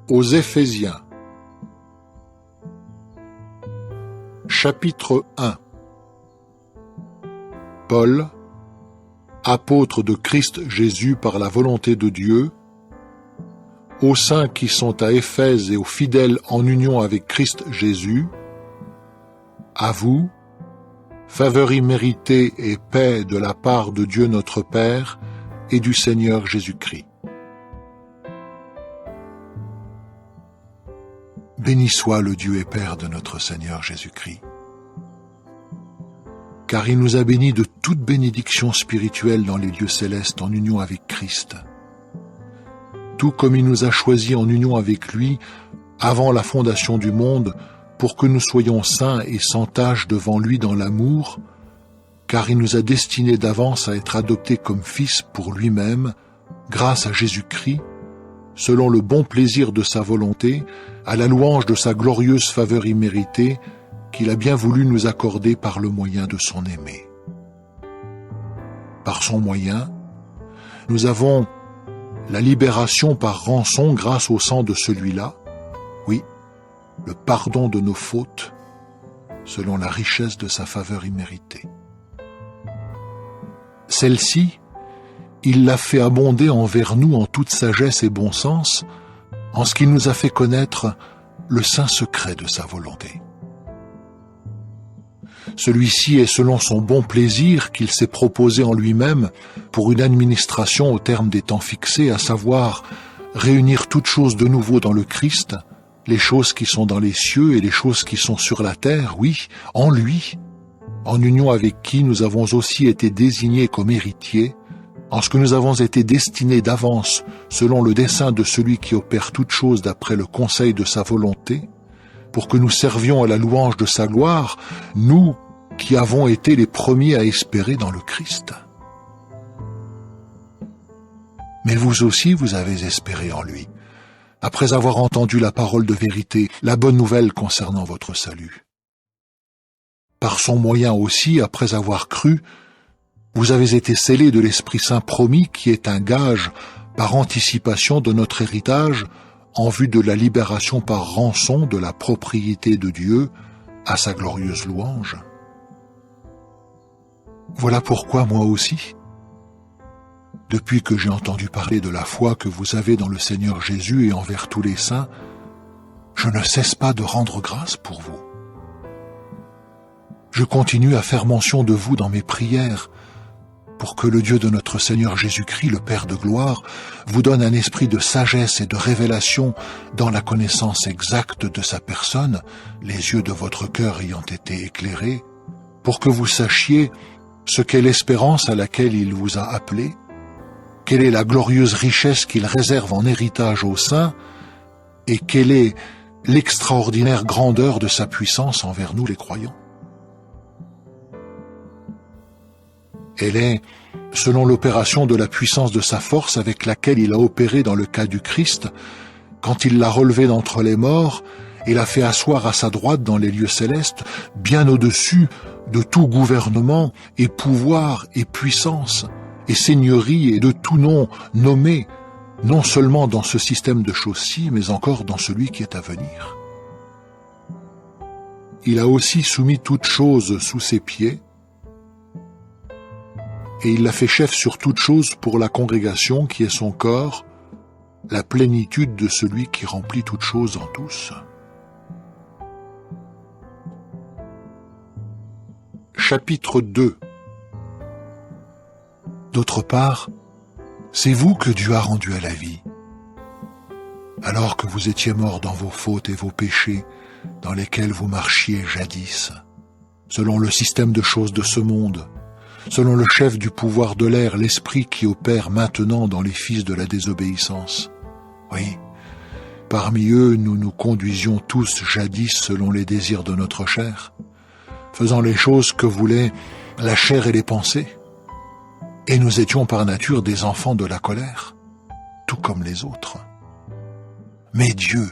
Aux Éphésiens, chapitre 1. Paul, apôtre de Christ Jésus par la volonté de Dieu, aux saints qui sont à Éphèse et aux fidèles en union avec Christ Jésus, à vous, faveur imméritée et paix de la part de Dieu notre Père et du Seigneur Jésus-Christ. Béni soit le Dieu et Père de notre Seigneur Jésus-Christ, car il nous a bénis de toute bénédiction spirituelle dans les lieux célestes en union avec Christ, tout comme il nous a choisis en union avec lui avant la fondation du monde pour que nous soyons saints et sans tache devant lui dans l'amour, car il nous a destinés d'avance à être adoptés comme fils pour lui-même, grâce à Jésus-Christ, selon le bon plaisir de sa volonté, à la louange de sa glorieuse faveur imméritée qu'il a bien voulu nous accorder par le moyen de son aimé. Par son moyen, nous avons la libération par rançon grâce au sang de celui-là, oui, le pardon de nos fautes, selon la richesse de sa faveur imméritée. Celle-ci, il l'a fait abonder envers nous en toute sagesse et bon sens, en ce qu'il nous a fait connaître le saint secret de sa volonté. Celui-ci est selon son bon plaisir qu'il s'est proposé en lui-même pour une administration au terme des temps fixés, à savoir réunir toutes choses de nouveau dans le Christ, les choses qui sont dans les cieux et les choses qui sont sur la terre, oui, en lui, en union avec qui nous avons aussi été désignés comme héritiers, en ce que nous avons été destinés d'avance selon le dessein de celui qui opère toutes choses d'après le conseil de sa volonté, pour que nous servions à la louange de sa gloire, nous qui avons été les premiers à espérer dans le Christ. Mais vous aussi, vous avez espéré en lui, après avoir entendu la parole de vérité, la bonne nouvelle concernant votre salut. Par son moyen aussi, après avoir cru, vous avez été scellés de l'Esprit Saint promis qui est un gage par anticipation de notre héritage en vue de la libération par rançon de la propriété de Dieu à sa glorieuse louange. Voilà pourquoi moi aussi, depuis que j'ai entendu parler de la foi que vous avez dans le Seigneur Jésus et envers tous les saints, je ne cesse pas de rendre grâce pour vous. Je continue à faire mention de vous dans mes prières, pour que le Dieu de notre Seigneur Jésus-Christ, le Père de gloire, vous donne un esprit de sagesse et de révélation dans la connaissance exacte de sa personne, les yeux de votre cœur ayant été éclairés, pour que vous sachiez ce qu'est l'espérance à laquelle il vous a appelé, quelle est la glorieuse richesse qu'il réserve en héritage aux saints, et quelle est l'extraordinaire grandeur de sa puissance envers nous les croyants. Elle est, selon l'opération de la puissance de sa force avec laquelle il a opéré dans le cas du Christ, quand il l'a relevé d'entre les morts et l'a fait asseoir à sa droite dans les lieux célestes, bien au-dessus de tout gouvernement et pouvoir et puissance et seigneurie et de tout nom nommé, non seulement dans ce système de choses-ci, mais encore dans celui qui est à venir. Il a aussi soumis toutes choses sous ses pieds, et il l'a fait chef sur toute chose pour la congrégation qui est son corps, la plénitude de celui qui remplit toutes choses en tous. Chapitre 2. D'autre part, c'est vous que Dieu a rendu à la vie, alors que vous étiez morts dans vos fautes et vos péchés, dans lesquels vous marchiez jadis, selon le système de choses de ce monde, selon le chef du pouvoir de l'air, l'esprit qui opère maintenant dans les fils de la désobéissance. Oui, parmi eux, nous nous conduisions tous jadis selon les désirs de notre chair, faisant les choses que voulaient la chair et les pensées. Et nous étions par nature des enfants de la colère, tout comme les autres. Mais Dieu,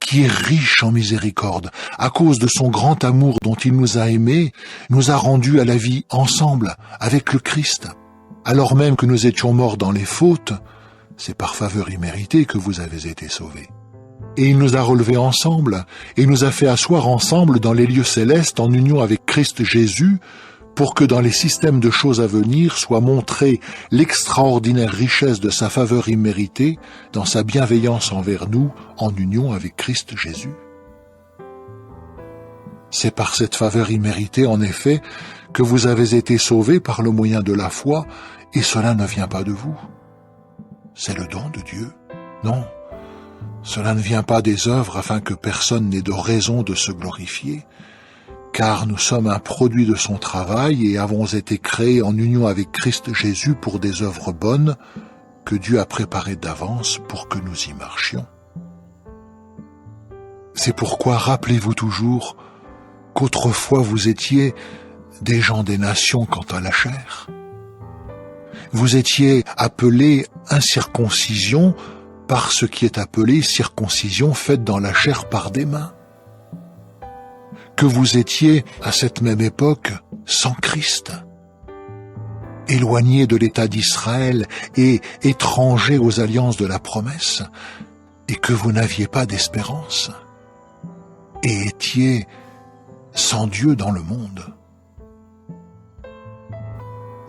qui est riche en miséricorde, à cause de son grand amour dont il nous a aimés, nous a rendus à la vie ensemble avec le Christ. Alors même que nous étions morts dans les fautes, c'est par faveur imméritée que vous avez été sauvés. Et il nous a relevés ensemble, et nous a fait asseoir ensemble dans les lieux célestes en union avec Christ Jésus, pour que dans les systèmes de choses à venir soit montrée l'extraordinaire richesse de sa faveur imméritée dans sa bienveillance envers nous en union avec Christ Jésus. C'est par cette faveur imméritée, en effet, que vous avez été sauvés par le moyen de la foi, et cela ne vient pas de vous. C'est le don de Dieu. Non, cela ne vient pas des œuvres afin que personne n'ait de raison de se glorifier, car nous sommes un produit de son travail et avons été créés en union avec Christ Jésus pour des œuvres bonnes que Dieu a préparées d'avance pour que nous y marchions. C'est pourquoi rappelez-vous toujours qu'autrefois vous étiez des gens des nations quant à la chair. Vous étiez appelés incirconcision par ce qui est appelé circoncision faite dans la chair par des mains. Que vous étiez, à cette même époque, sans Christ, éloignés de l'État d'Israël et étrangers aux alliances de la promesse, et que vous n'aviez pas d'espérance, et étiez sans Dieu dans le monde.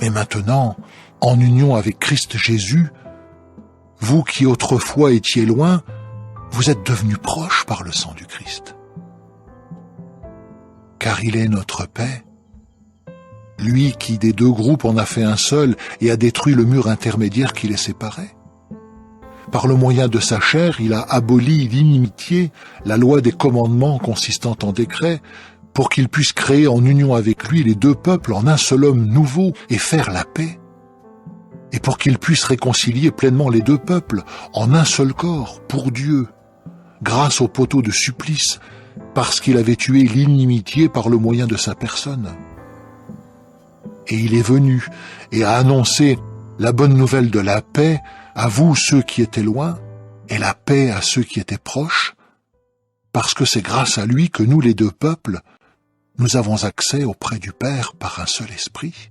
Mais maintenant, en union avec Christ Jésus, vous qui autrefois étiez loin, vous êtes devenus proches par le sang du Christ. Car il est notre paix, lui qui des deux groupes en a fait un seul et a détruit le mur intermédiaire qui les séparait. Par le moyen de sa chair, il a aboli l'inimitié, la loi des commandements consistant en décrets, pour qu'il puisse créer en union avec lui les deux peuples en un seul homme nouveau et faire la paix, et pour qu'il puisse réconcilier pleinement les deux peuples en un seul corps pour Dieu, grâce au poteau de supplice, parce qu'il avait tué l'inimitié par le moyen de sa personne. Et il est venu et a annoncé la bonne nouvelle de la paix à vous ceux qui étaient loin, et la paix à ceux qui étaient proches, parce que c'est grâce à lui que nous, les deux peuples, nous avons accès auprès du Père par un seul esprit.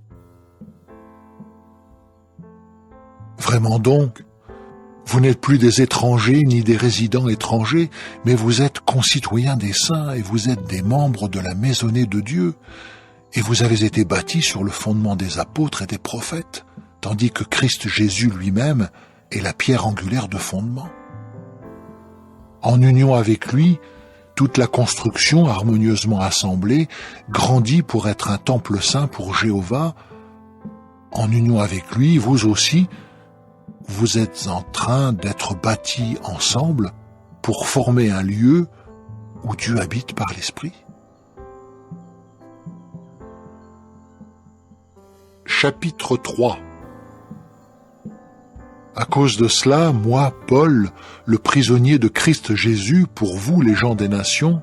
Vraiment donc, vous n'êtes plus des étrangers ni des résidents étrangers, mais vous êtes concitoyens des saints et vous êtes des membres de la maisonnée de Dieu, et vous avez été bâtis sur le fondement des apôtres et des prophètes, tandis que Christ Jésus lui-même est la pierre angulaire de fondement. En union avec lui, toute la construction harmonieusement assemblée grandit pour être un temple saint pour Jéhovah. En union avec lui, vous aussi, vous êtes en train d'être bâtis ensemble pour former un lieu où Dieu habite par l'Esprit. Chapitre 3. À cause de cela, moi, Paul, le prisonnier de Christ Jésus, pour vous, les gens des nations,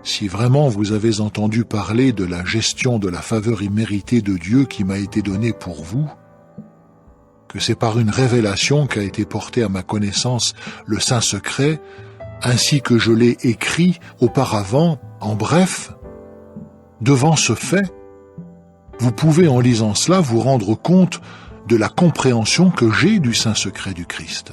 si vraiment vous avez entendu parler de la gestion de la faveur imméritée de Dieu qui m'a été donnée pour vous, que c'est par une révélation qu'a été portée à ma connaissance le Saint Secret, ainsi que je l'ai écrit auparavant, en bref, devant ce fait, vous pouvez en lisant cela vous rendre compte de la compréhension que j'ai du Saint Secret du Christ.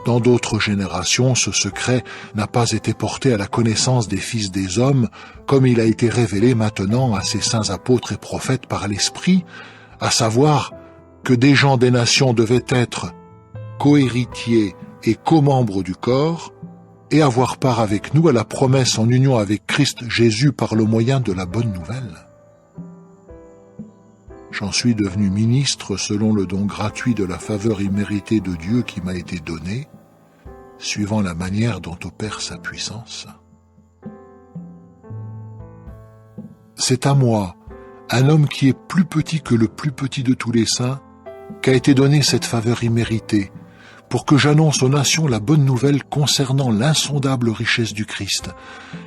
Dans d'autres générations, ce secret n'a pas été porté à la connaissance des fils des hommes, comme il a été révélé maintenant à ces saints apôtres et prophètes par l'Esprit, à savoir que des gens des nations devaient être cohéritiers et co-membres du corps, et avoir part avec nous à la promesse en union avec Christ Jésus par le moyen de la bonne nouvelle. J'en suis devenu ministre selon le don gratuit de la faveur imméritée de Dieu qui m'a été donné, suivant la manière dont opère sa puissance. C'est à moi, un homme qui est plus petit que le plus petit de tous les saints, qu'a été donnée cette faveur imméritée, pour que j'annonce aux nations la bonne nouvelle concernant l'insondable richesse du Christ,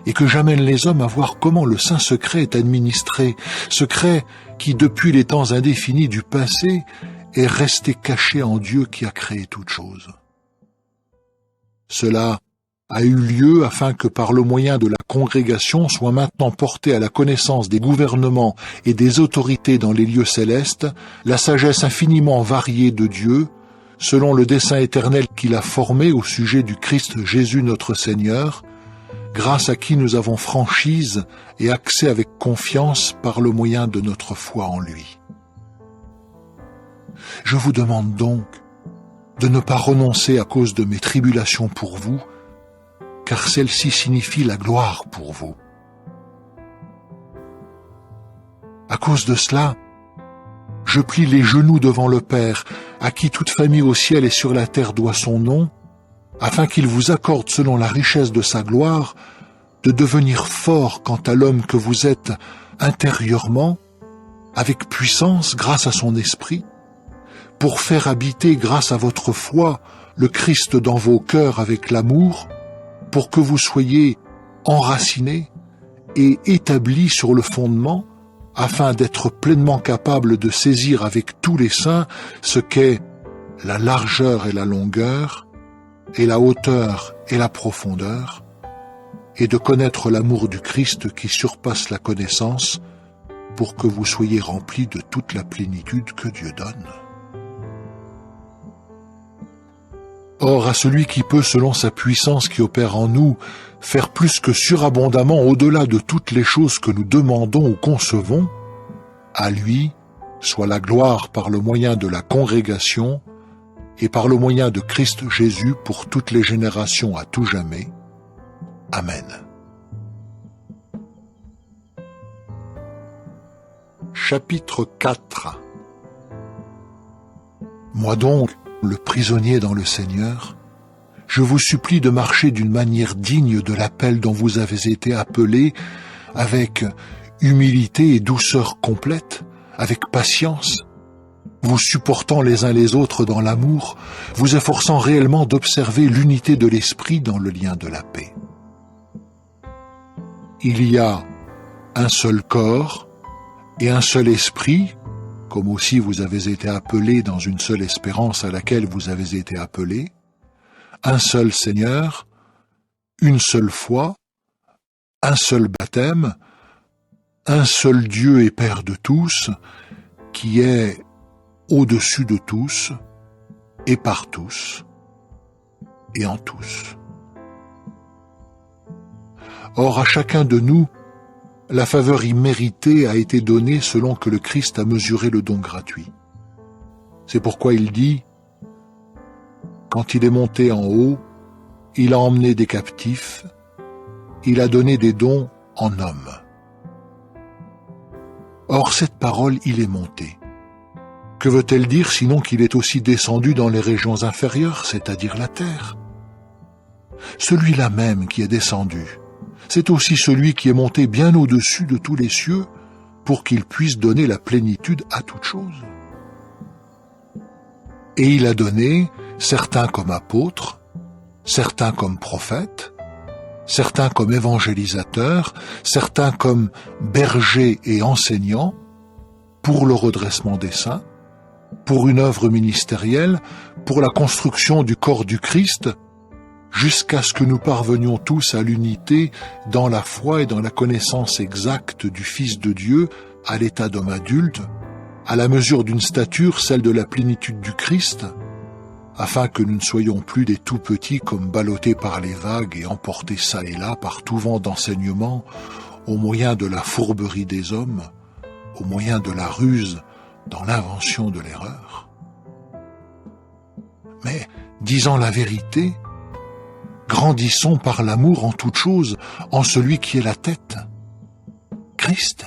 et que j'amène les hommes à voir comment le Saint Secret est administré, secret qui, depuis les temps indéfinis du passé, est resté caché en Dieu qui a créé toutes choses. Cela a eu lieu afin que par le moyen de la congrégation soit maintenant portée à la connaissance des gouvernements et des autorités dans les lieux célestes la sagesse infiniment variée de Dieu, selon le dessein éternel qu'il a formé au sujet du Christ Jésus notre Seigneur, grâce à qui nous avons franchise et accès avec confiance par le moyen de notre foi en lui. Je vous demande donc de ne pas renoncer à cause de mes tribulations pour vous, car celle-ci signifie la gloire pour vous. À cause de cela, je plie les genoux devant le Père, à qui toute famille au ciel et sur la terre doit son nom, afin qu'il vous accorde selon la richesse de sa gloire, de devenir fort quant à l'homme que vous êtes intérieurement, avec puissance grâce à son esprit, pour faire habiter grâce à votre foi le Christ dans vos cœurs avec l'amour, pour que vous soyez enracinés et établis sur le fondement, afin d'être pleinement capables de saisir avec tous les saints ce qu'est la largeur et la longueur, et la hauteur et la profondeur, et de connaître l'amour du Christ qui surpasse la connaissance, pour que vous soyez remplis de toute la plénitude que Dieu donne. Or, à celui qui peut, selon sa puissance qui opère en nous, faire plus que surabondamment au-delà de toutes les choses que nous demandons ou concevons, à lui soit la gloire par le moyen de la congrégation et par le moyen de Christ Jésus pour toutes les générations à tout jamais. Amen. Chapitre 4. Moi donc, le prisonnier dans le Seigneur, je vous supplie de marcher d'une manière digne de l'appel dont vous avez été appelés, avec humilité et douceur complète, avec patience, vous supportant les uns les autres dans l'amour, vous efforçant réellement d'observer l'unité de l'esprit dans le lien de la paix. Il y a un seul corps et un seul esprit, comme aussi vous avez été appelés dans une seule espérance à laquelle vous avez été appelés, un seul Seigneur, une seule foi, un seul baptême, un seul Dieu et Père de tous, qui est au-dessus de tous, et par tous, et en tous. Or, à chacun de nous, la faveur imméritée a été donnée selon que le Christ a mesuré le don gratuit. C'est pourquoi il dit, quand il est monté en haut, il a emmené des captifs, il a donné des dons en hommes. Or, cette parole, il est monté. Que veut-elle dire sinon qu'il est aussi descendu dans les régions inférieures, c'est-à-dire la terre? Celui-là même qui est descendu, c'est aussi celui qui est monté bien au-dessus de tous les cieux pour qu'il puisse donner la plénitude à toute chose. Et il a donné certains comme apôtres, certains comme prophètes, certains comme évangélisateurs, certains comme bergers et enseignants, pour le redressement des saints, pour une œuvre ministérielle, pour la construction du corps du Christ, jusqu'à ce que nous parvenions tous à l'unité dans la foi et dans la connaissance exacte du Fils de Dieu, à l'état d'homme adulte, à la mesure d'une stature, celle de la plénitude du Christ, afin que nous ne soyons plus des tout-petits comme ballottés par les vagues et emportés çà et là par tout vent d'enseignement, au moyen de la fourberie des hommes, au moyen de la ruse, dans l'invention de l'erreur. Mais, disant la vérité, grandissons par l'amour en toute chose, en celui qui est la tête, Christ.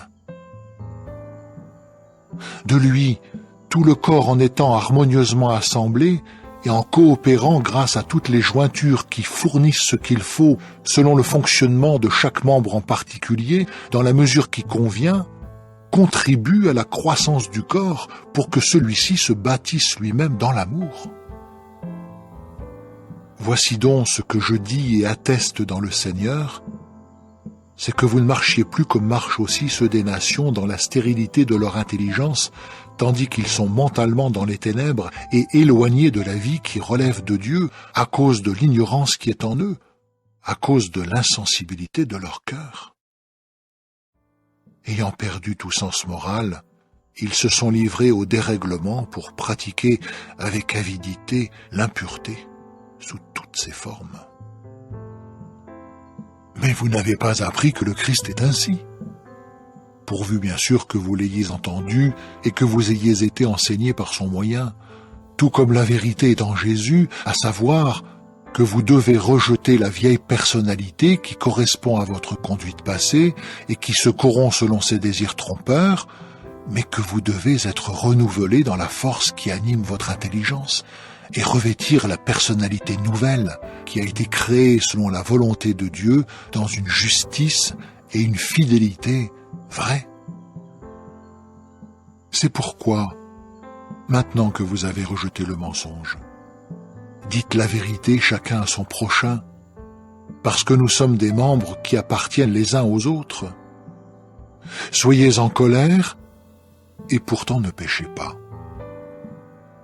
De lui, tout le corps en étant harmonieusement assemblé et en coopérant grâce à toutes les jointures qui fournissent ce qu'il faut selon le fonctionnement de chaque membre en particulier, dans la mesure qui convient, contribue à la croissance du corps pour que celui-ci se bâtisse lui-même dans l'amour. Voici donc ce que je dis et atteste dans le Seigneur, c'est que vous ne marchiez plus comme marchent aussi ceux des nations dans la stérilité de leur intelligence, tandis qu'ils sont mentalement dans les ténèbres et éloignés de la vie qui relève de Dieu à cause de l'ignorance qui est en eux, à cause de l'insensibilité de leur cœur. Ayant perdu tout sens moral, ils se sont livrés au dérèglement pour pratiquer avec avidité l'impureté sous toutes ses formes. Mais vous n'avez pas appris que le Christ est ainsi, pourvu bien sûr que vous l'ayez entendu et que vous ayez été enseigné par son moyen, tout comme la vérité est en Jésus, à savoir que vous devez rejeter la vieille personnalité qui correspond à votre conduite passée et qui se corrompt selon ses désirs trompeurs, mais que vous devez être renouvelé dans la force qui anime votre intelligence et revêtir la personnalité nouvelle qui a été créée selon la volonté de Dieu dans une justice et une fidélité vraie. C'est pourquoi, maintenant que vous avez rejeté le mensonge, dites la vérité chacun à son prochain, parce que nous sommes des membres qui appartiennent les uns aux autres. Soyez en colère, et pourtant ne péchez pas.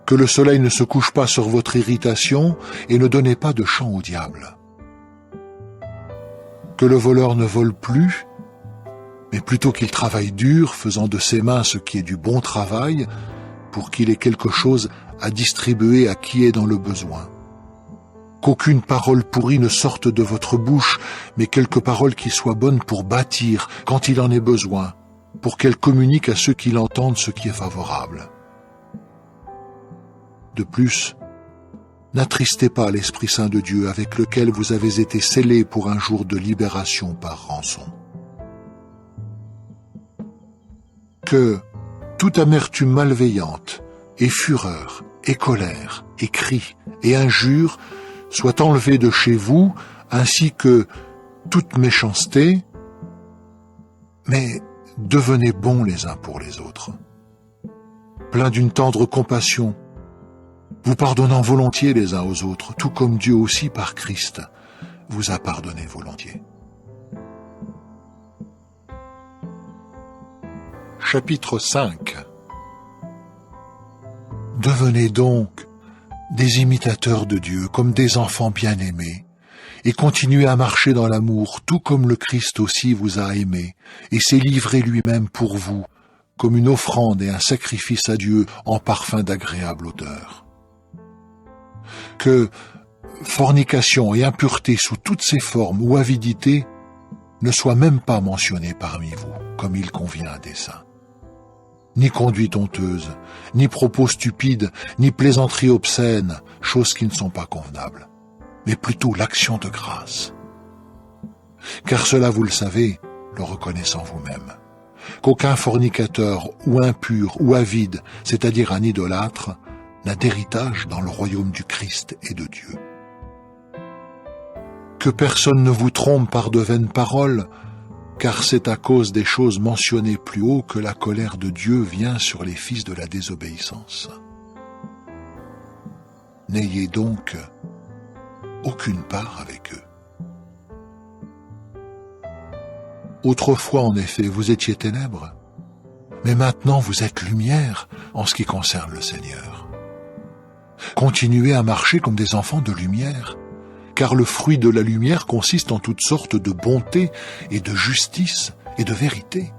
Que le soleil ne se couche pas sur votre irritation, et ne donnez pas de champ au diable. Que le voleur ne vole plus, mais plutôt qu'il travaille dur, faisant de ses mains ce qui est du bon travail, pour qu'il ait quelque chose à distribuer à qui est dans le besoin. Qu'aucune parole pourrie ne sorte de votre bouche, mais quelques paroles qui soient bonnes pour bâtir quand il en est besoin, pour qu'elles communiquent à ceux qui l'entendent ce qui est favorable. De plus, n'attristez pas l'Esprit Saint de Dieu avec lequel vous avez été scellés pour un jour de libération par rançon. Que toute amertume malveillante, et fureur, et colère, et cri, et injure soit enlevée de chez vous, ainsi que toute méchanceté, mais devenez bons les uns pour les autres, pleins d'une tendre compassion, vous pardonnant volontiers les uns aux autres, tout comme Dieu aussi par Christ vous a pardonné volontiers. Chapitre 5. Devenez donc des imitateurs de Dieu comme des enfants bien-aimés, et continuez à marcher dans l'amour, tout comme le Christ aussi vous a aimé, et s'est livré lui-même pour vous, comme une offrande et un sacrifice à Dieu en parfum d'agréable odeur. Que fornication et impureté sous toutes ses formes ou avidité ne soient même pas mentionnées parmi vous, comme il convient à des saints. Ni conduite honteuse, ni propos stupides, ni plaisanteries obscènes, choses qui ne sont pas convenables, mais plutôt l'action de grâce. Car cela, vous le savez, le reconnaissant vous-même, qu'aucun fornicateur ou impur ou avide, c'est-à-dire un idolâtre, n'a d'héritage dans le royaume du Christ et de Dieu. Que personne ne vous trompe par de vaines paroles, car c'est à cause des choses mentionnées plus haut que la colère de Dieu vient sur les fils de la désobéissance. N'ayez donc aucune part avec eux. Autrefois, en effet, vous étiez ténèbres, mais maintenant vous êtes lumière en ce qui concerne le Seigneur. Continuez à marcher comme des enfants de lumière, car le fruit de la lumière consiste en toutes sortes de bonté et de justice et de vérité.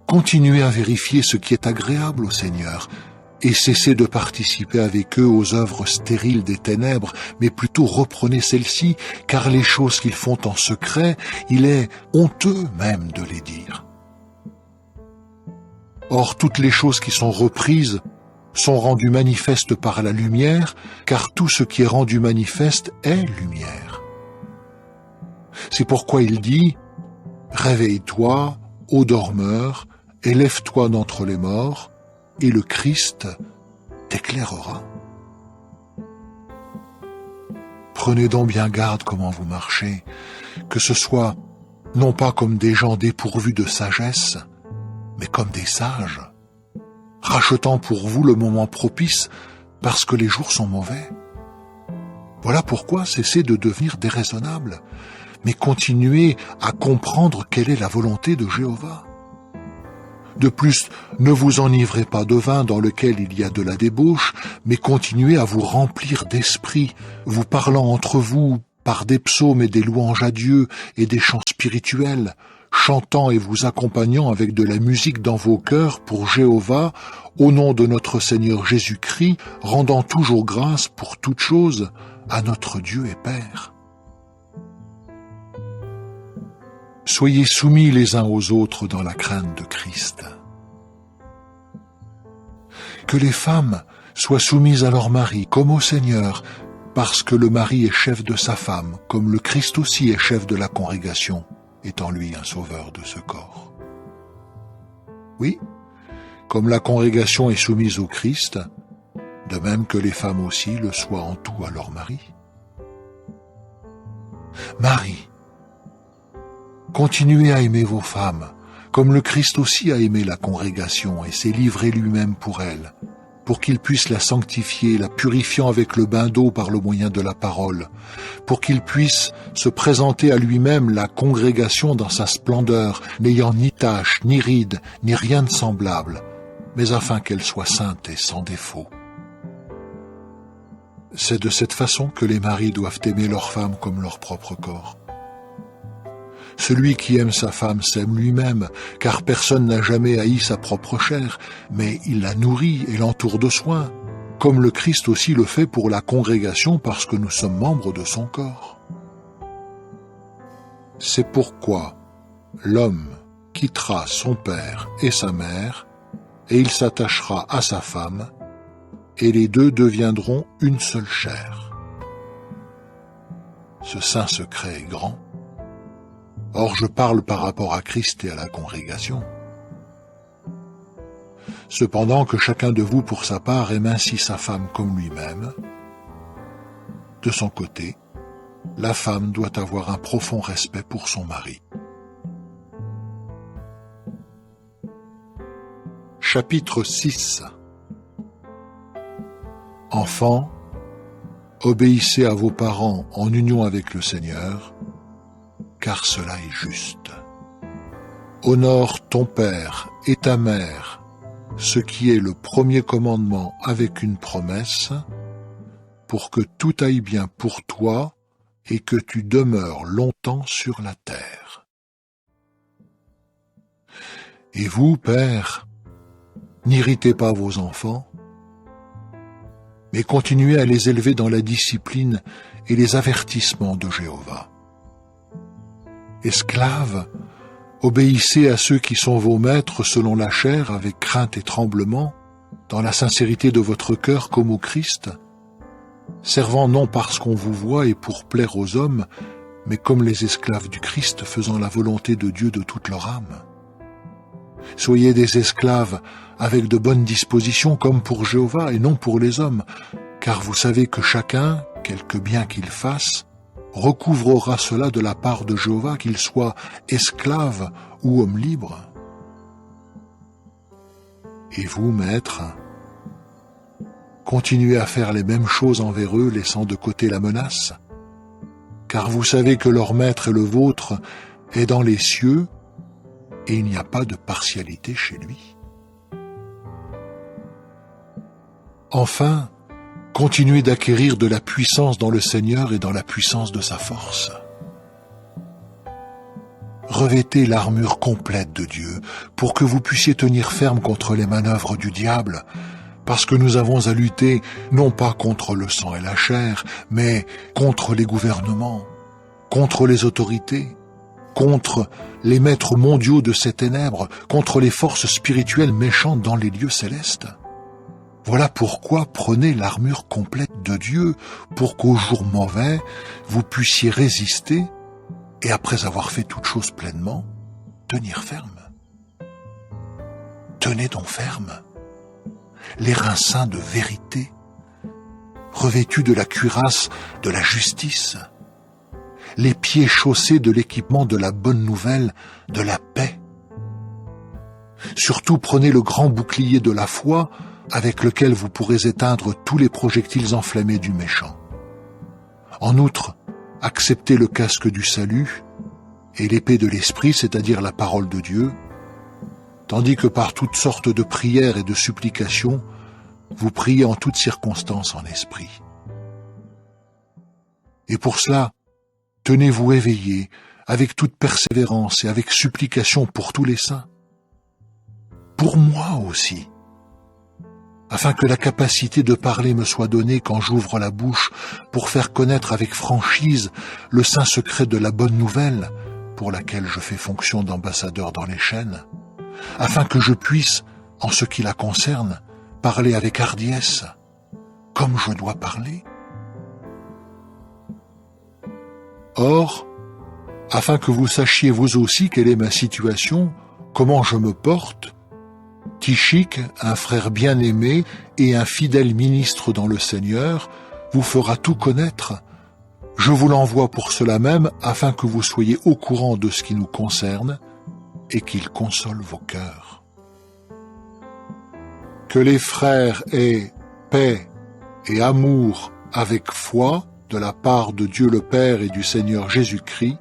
Continuez à vérifier ce qui est agréable au Seigneur, et cessez de participer avec eux aux œuvres stériles des ténèbres, mais plutôt reprenez celles-ci, car les choses qu'ils font en secret, il est honteux même de les dire. Or, toutes les choses qui sont reprises sont rendues manifestes par la lumière, car tout ce qui est rendu manifeste est lumière. C'est pourquoi il dit « Réveille-toi, ô dormeur, et lève-toi d'entre les morts, et le Christ t'éclairera. » Prenez donc bien garde comment vous marchez, que ce soit non pas comme des gens dépourvus de sagesse, mais comme des sages, rachetant pour vous le moment propice parce que les jours sont mauvais. Voilà pourquoi cessez de devenir déraisonnables, mais continuez à comprendre quelle est la volonté de Jéhovah. De plus, ne vous enivrez pas de vin dans lequel il y a de la débauche, mais continuez à vous remplir d'esprit, vous parlant entre vous par des psaumes et des louanges à Dieu et des chants spirituels, chantant et vous accompagnant avec de la musique dans vos cœurs pour Jéhovah, au nom de notre Seigneur Jésus-Christ, rendant toujours grâce pour toutes choses à notre Dieu et Père. Soyez soumis les uns aux autres dans la crainte de Christ. Que les femmes soient soumises à leur mari comme au Seigneur, parce que le mari est chef de sa femme, comme le Christ aussi est chef de la congrégation, étant lui un sauveur de ce corps. Oui, comme la congrégation est soumise au Christ, de même que les femmes aussi le soient en tout à leur mari. Marie, continuez à aimer vos femmes, comme le Christ aussi a aimé la congrégation et s'est livré lui-même pour elle, pour qu'il puisse la sanctifier, la purifiant avec le bain d'eau par le moyen de la parole, pour qu'il puisse se présenter à lui-même la congrégation dans sa splendeur, n'ayant ni tache, ni ride, ni rien de semblable, mais afin qu'elle soit sainte et sans défaut. C'est de cette façon que les maris doivent aimer leurs femmes comme leur propre corps. Celui qui aime sa femme s'aime lui-même, car personne n'a jamais haï sa propre chair, mais il la nourrit et l'entoure de soins, comme le Christ aussi le fait pour la congrégation parce que nous sommes membres de son corps. C'est pourquoi l'homme quittera son père et sa mère, et il s'attachera à sa femme, et les deux deviendront une seule chair. Ce saint secret est grand. Or, je parle par rapport à Christ et à la congrégation. Cependant que chacun de vous, pour sa part, aime ainsi sa femme comme lui-même. De son côté, la femme doit avoir un profond respect pour son mari. Chapitre 6. Enfants, obéissez à vos parents en union avec le Seigneur, car cela est juste. Honore ton père et ta mère, ce qui est le premier commandement avec une promesse, pour que tout aille bien pour toi et que tu demeures longtemps sur la terre. Et vous, pères, n'irritez pas vos enfants, mais continuez à les élever dans la discipline et les avertissements de Jéhovah. Esclaves, obéissez à ceux qui sont vos maîtres selon la chair avec crainte et tremblement, dans la sincérité de votre cœur comme au Christ, servant non parce qu'on vous voit et pour plaire aux hommes, mais comme les esclaves du Christ faisant la volonté de Dieu de toute leur âme. Soyez des esclaves avec de bonnes dispositions comme pour Jéhovah et non pour les hommes, car vous savez que chacun, quelque bien qu'il fasse, recouvrera cela de la part de Jéhovah, qu'il soit esclave ou homme libre. Et vous, maîtres, continuez à faire les mêmes choses envers eux, laissant de côté la menace, car vous savez que leur maître et le vôtre est dans les cieux, et il n'y a pas de partialité chez lui. Enfin, continuez d'acquérir de la puissance dans le Seigneur et dans la puissance de sa force. Revêtez l'armure complète de Dieu pour que vous puissiez tenir ferme contre les manœuvres du diable, parce que nous avons à lutter non pas contre le sang et la chair, mais contre les gouvernements, contre les autorités, contre les maîtres mondiaux de ces ténèbres, contre les forces spirituelles méchantes dans les lieux célestes. Voilà pourquoi prenez l'armure complète de Dieu pour qu'au jour mauvais, vous puissiez résister et après avoir fait toute chose pleinement, tenir ferme. Tenez donc ferme, les reins saints de vérité, revêtus de la cuirasse de la justice, les pieds chaussés de l'équipement de la bonne nouvelle, de la paix. Surtout prenez le grand bouclier de la foi, avec lequel vous pourrez éteindre tous les projectiles enflammés du méchant. En outre, acceptez le casque du salut et l'épée de l'esprit, c'est-à-dire la parole de Dieu, tandis que par toutes sortes de prières et de supplications, vous priez en toutes circonstances en esprit. Et pour cela, tenez-vous éveillés, avec toute persévérance et avec supplication pour tous les saints. Pour moi aussi, afin que la capacité de parler me soit donnée quand j'ouvre la bouche pour faire connaître avec franchise le saint secret de la bonne nouvelle, pour laquelle je fais fonction d'ambassadeur dans les chaînes, afin que je puisse, en ce qui la concerne, parler avec hardiesse, comme je dois parler. Or, afin que vous sachiez vous aussi quelle est ma situation, comment je me porte, Tychique, un frère bien-aimé et un fidèle ministre dans le Seigneur, vous fera tout connaître. Je vous l'envoie pour cela même, afin que vous soyez au courant de ce qui nous concerne et qu'il console vos cœurs. Que les frères aient paix et amour avec foi de la part de Dieu le Père et du Seigneur Jésus-Christ.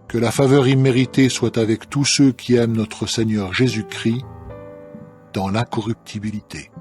Que la faveur imméritée soit avec tous ceux qui aiment notre Seigneur Jésus-Christ dans l'incorruptibilité.